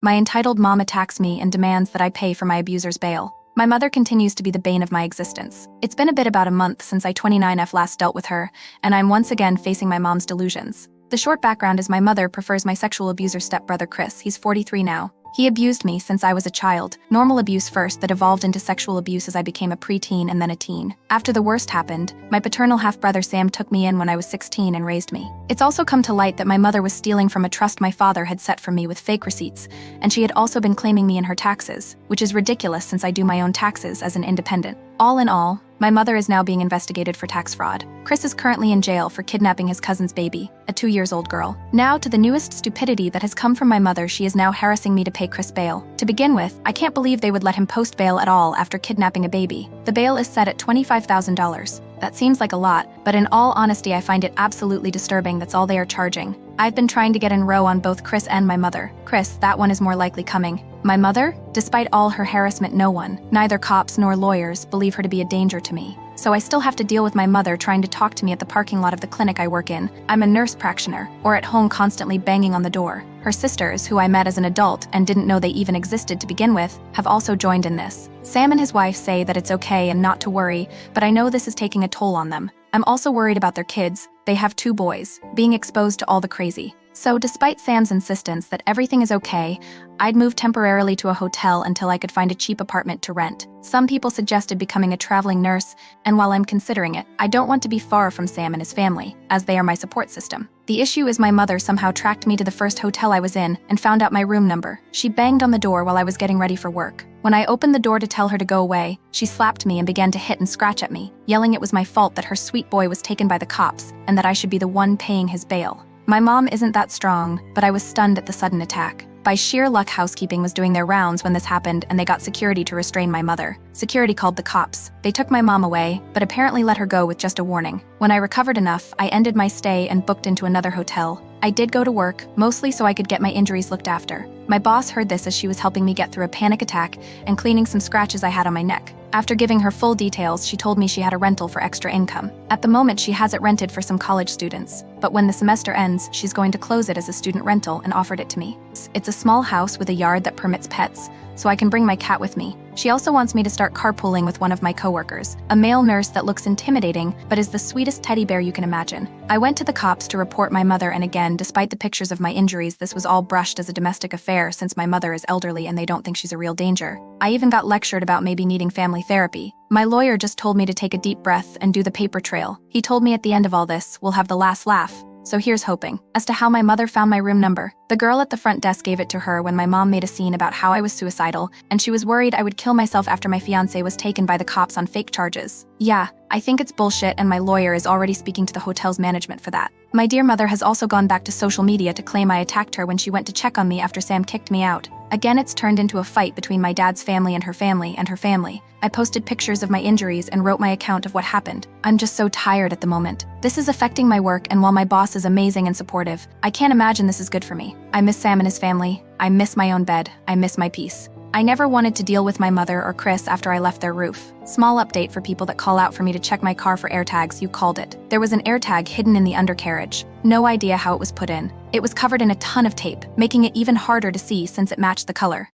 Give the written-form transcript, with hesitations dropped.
My entitled mom attacks me and demands that I pay for my abuser's bail. My mother continues to be the bane of my existence. It's been about a month since I 29F last dealt with her, and I'm once again facing my mom's delusions. The short background is my mother prefers my sexual abuser stepbrother Chris. He's 43 now. He abused me since I was a child. Normal abuse first that evolved into sexual abuse as I became a preteen and then a teen. After the worst happened, my paternal half-brother Sam took me in when I was 16 and raised me. It's also come to light that my mother was stealing from a trust my father had set for me with fake receipts, and she had also been claiming me in her taxes, which is ridiculous since I do my own taxes as an independent. All in all, my mother is now being investigated for tax fraud. Chris is currently in jail for kidnapping his cousin's baby, a 2-year-old girl. Now to the newest stupidity that has come from my mother, she is now harassing me to pay Chris bail. To begin with, I can't believe they would let him post bail at all after kidnapping a baby. The bail is set at $25,000. That seems like a lot, but in all honesty I find it absolutely disturbing that's all they are charging. I've been trying to get in row on both Chris and my mother. Chris, that one is more likely coming. My mother? Despite all her harassment, no one, neither cops nor lawyers, believe her to be a danger to me. So I still have to deal with my mother trying to talk to me at the parking lot of the clinic I work in. I'm a nurse practitioner, or at home constantly banging on the door. Her sisters, who I met as an adult and didn't know they even existed to begin with, have also joined in this. Sam and his wife say that it's okay and not to worry, but I know this is taking a toll on them. I'm also worried about their kids. They have 2 boys, being exposed to all the crazy. So despite Sam's insistence that everything is okay, I'd move temporarily to a hotel until I could find a cheap apartment to rent. Some people suggested becoming a traveling nurse, and while I'm considering it, I don't want to be far from Sam and his family, as they are my support system. The issue is my mother somehow tracked me to the first hotel I was in and found out my room number. She banged on the door while I was getting ready for work. When I opened the door to tell her to go away, she slapped me and began to hit and scratch at me, yelling it was my fault that her sweet boy was taken by the cops and that I should be the one paying his bail. My mom isn't that strong, but I was stunned at the sudden attack. By sheer luck, housekeeping was doing their rounds when this happened and they got security to restrain my mother. Security called the cops. They took my mom away, but apparently let her go with just a warning. When I recovered enough, I ended my stay and booked into another hotel. I did go to work, mostly so I could get my injuries looked after. My boss heard this as she was helping me get through a panic attack and cleaning some scratches I had on my neck. After giving her full details, she told me she had a rental for extra income. At the moment, she has it rented for some college students, but when the semester ends, she's going to close it as a student rental and offered it to me. It's a small house with a yard that permits pets, so I can bring my cat with me. She also wants me to start carpooling with one of my coworkers, a male nurse that looks intimidating but is the sweetest teddy bear you can imagine. I went to the cops to report my mother, and again, despite the pictures of my injuries, this was all brushed as a domestic affair since my mother is elderly and they don't think she's a real danger. I even got lectured about maybe needing family therapy. My lawyer just told me to take a deep breath and do the paper trail. He told me at the end of all this, we'll have the last laugh. So here's hoping. As to how my mother found my room number, the girl at the front desk gave it to her when my mom made a scene about how I was suicidal, and she was worried I would kill myself after my fiancé was taken by the cops on fake charges. Yeah, I think it's bullshit, and my lawyer is already speaking to the hotel's management for that. My dear mother has also gone back to social media to claim I attacked her when she went to check on me after Sam kicked me out. Again, it's turned into a fight between my dad's family and her family and her family. I posted pictures of my injuries and wrote my account of what happened. I'm just so tired at the moment. This is affecting my work, and while my boss is amazing and supportive, I can't imagine this is good for me. I miss Sam and his family. I miss my own bed. I miss my peace. I never wanted to deal with my mother or Chris after I left their roof. Small update for people that call out for me to check my car for AirTags, you called it. There was an AirTag hidden in the undercarriage. No idea how it was put in. It was covered in a ton of tape, making it even harder to see since it matched the color.